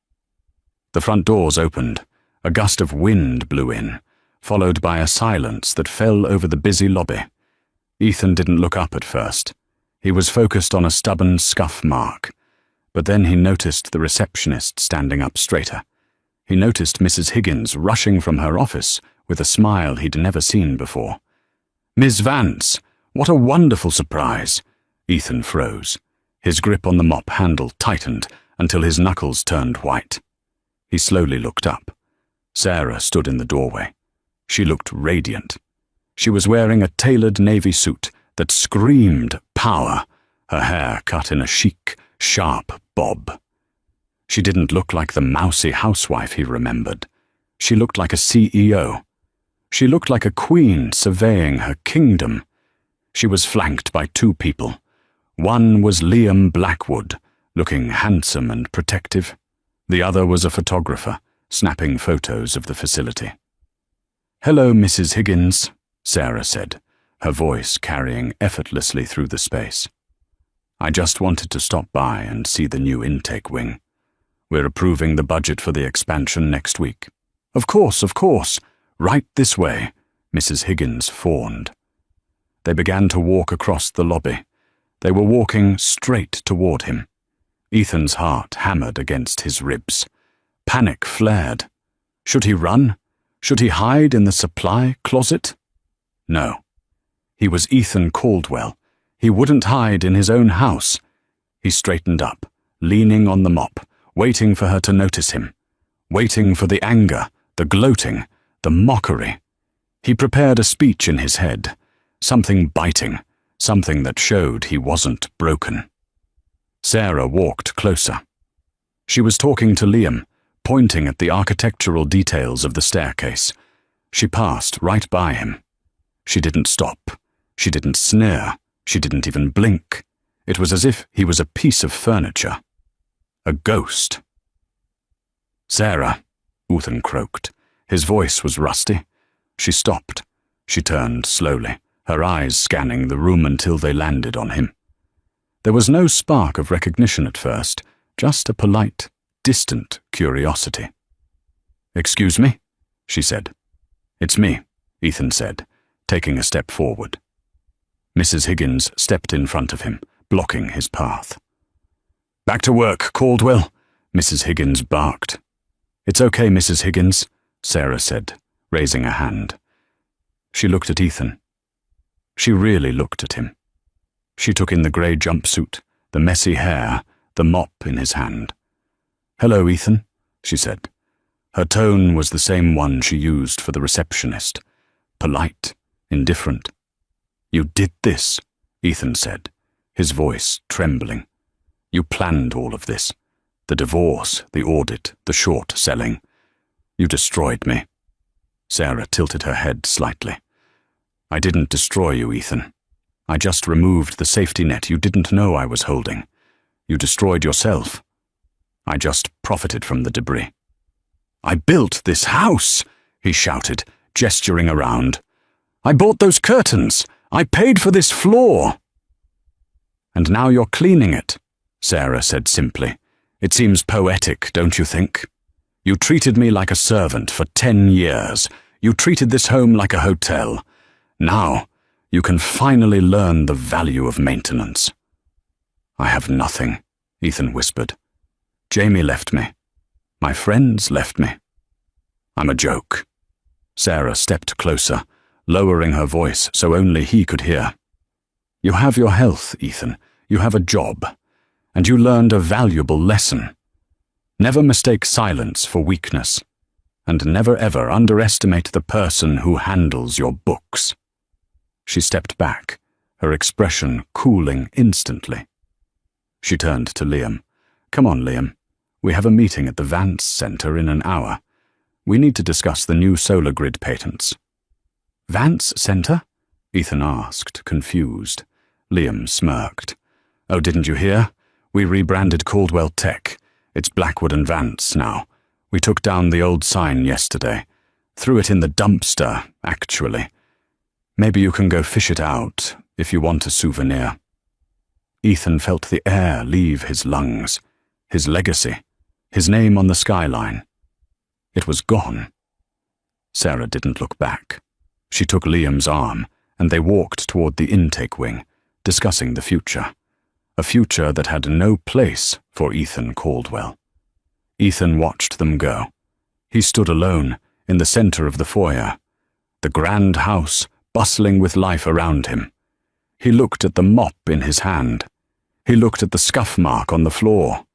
The front doors opened. A gust of wind blew in, followed by a silence that fell over the busy lobby. Ethan didn't look up at first. He was focused on a stubborn scuff mark. But then he noticed the receptionist standing up straighter. He noticed Mrs. Higgins rushing from her office with a smile he'd never seen before. "Miss Vance, what a wonderful surprise!" Ethan froze. His grip on the mop handle tightened until his knuckles turned white. He slowly looked up. Sarah stood in the doorway. She looked radiant. She was wearing a tailored navy suit that screamed power, her hair cut in a chic, sharp bob. She didn't look like the mousy housewife he remembered. She looked like a CEO. She looked like a queen surveying her kingdom. She was flanked by 2 people. One was Liam Blackwood, looking handsome and protective. The other was a photographer, snapping photos of the facility. "Hello, Mrs. Higgins," Sarah said, her voice carrying effortlessly through the space. "I just wanted to stop by and see the new intake wing. We're approving the budget for the expansion next week." Of course. Right this way," Mrs. Higgins fawned. They began to walk across the lobby. They were walking straight toward him. Ethan's heart hammered against his ribs. Panic flared. Should he run? Should he hide in the supply closet? No. He was Ethan Caldwell. He wouldn't hide in his own house. He straightened up, leaning on the mop, waiting for her to notice him, waiting for the anger, the gloating, the mockery. He prepared a speech in his head, something biting, something that showed he wasn't broken. Sarah walked closer. She was talking to Liam, pointing at the architectural details of the staircase. She passed right by him. She didn't stop. She didn't sneer. She didn't even blink. It was as if he was a piece of furniture. A ghost. "Sarah," Ethan croaked. His voice was rusty. She stopped. She turned slowly, her eyes scanning the room until they landed on him. There was no spark of recognition at first, just a polite, distant curiosity. "Excuse me?" she said. "It's me," Ethan said, taking a step forward. Mrs. Higgins stepped in front of him, blocking his path. "Back to work, Caldwell," Mrs. Higgins barked. "It's okay, Mrs. Higgins," Sarah said, raising a hand. She looked at Ethan. She really looked at him. She took in the grey jumpsuit, the messy hair, the mop in his hand. "Hello, Ethan," she said. Her tone was the same one she used for the receptionist. Polite, indifferent. "You did this," Ethan said, his voice trembling. "You planned all of this. The divorce, the audit, the short selling. You destroyed me." Sarah tilted her head slightly. "I didn't destroy you, Ethan. I just removed the safety net you didn't know I was holding. You destroyed yourself. I just profited from the debris." "I built this house," he shouted, gesturing around. "I bought those curtains. I paid for this floor." "And now you're cleaning it," Sarah said simply. "It seems poetic, don't you think? You treated me like a servant for 10 years. You treated this home like a hotel. Now, you can finally learn the value of maintenance." "I have nothing," Ethan whispered. "Jamie left me. My friends left me. I'm a joke." Sarah stepped closer, lowering her voice so only he could hear. "You have your health, Ethan. You have a job. And you learned a valuable lesson. Never mistake silence for weakness. And never ever underestimate the person who handles your books." She stepped back, her expression cooling instantly. She turned to Liam. "Come on, Liam. We have a meeting at the Vance Center in an hour. We need to discuss the new solar grid patents." "Vance Center?" Ethan asked, confused. Liam smirked. Oh, didn't you hear? We rebranded Caldwell Tech. It's Blackwood and Vance now. We took down the old sign yesterday. Threw it in the dumpster, actually. Maybe you can go fish it out, if you want a souvenir. Ethan felt the air leave his lungs, his legacy, his name on the skyline. It was gone. Sarah didn't look back. She took Liam's arm, and they walked toward the intake wing, discussing the future. A future that had no place for Ethan Caldwell. Ethan watched them go. He stood alone, in the center of the foyer, the grand house bustling with life around him. He looked at the mop in his hand. He looked at the scuff mark on the floor.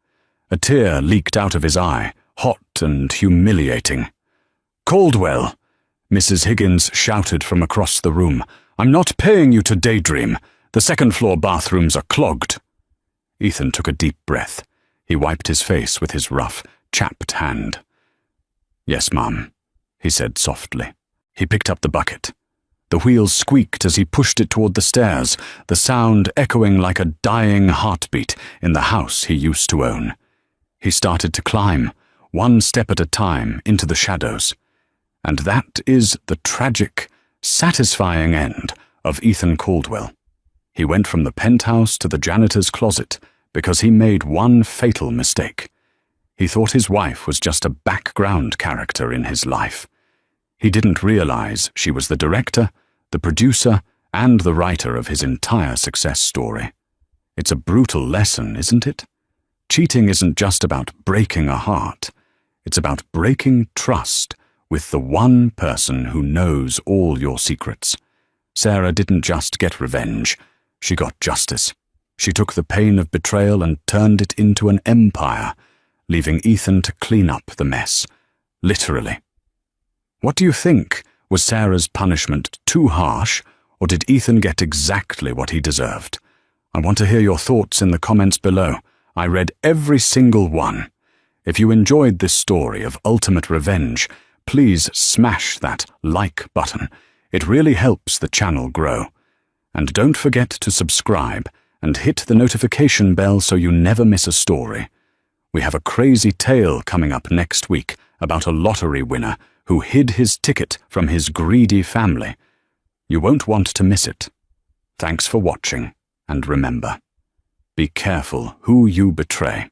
A tear leaked out of his eye, hot and humiliating. "Caldwell!" Mrs. Higgins shouted from across the room. "I'm not paying you to daydream. The second-floor bathrooms are clogged." Ethan took a deep breath. He wiped his face with his rough, chapped hand. "Yes, Mum," he said softly. He picked up the bucket. The wheels squeaked as he pushed it toward the stairs, the sound echoing like a dying heartbeat in the house he used to own. He started to climb, one step at a time, into the shadows. And that is the tragic, satisfying end of Ethan Caldwell. He went from the penthouse to the janitor's closet because he made one fatal mistake. He thought his wife was just a background character in his life. He didn't realize she was the director, the producer, and the writer of his entire success story. It's a brutal lesson, isn't it? Cheating isn't just about breaking a heart. It's about breaking trust with the one person who knows all your secrets. Sarah didn't just get revenge. She got justice. She took the pain of betrayal and turned it into an empire, leaving Ethan to clean up the mess. Literally. What do you think? Was Sarah's punishment too harsh, or did Ethan get exactly what he deserved? I want to hear your thoughts in the comments below. I read every single one. If you enjoyed this story of ultimate revenge, please smash that like button. It really helps the channel grow. And don't forget to subscribe and hit the notification bell so you never miss a story. We have a crazy tale coming up next week about a lottery winner who hid his ticket from his greedy family. You won't want to miss it. Thanks for watching, and remember, be careful who you betray.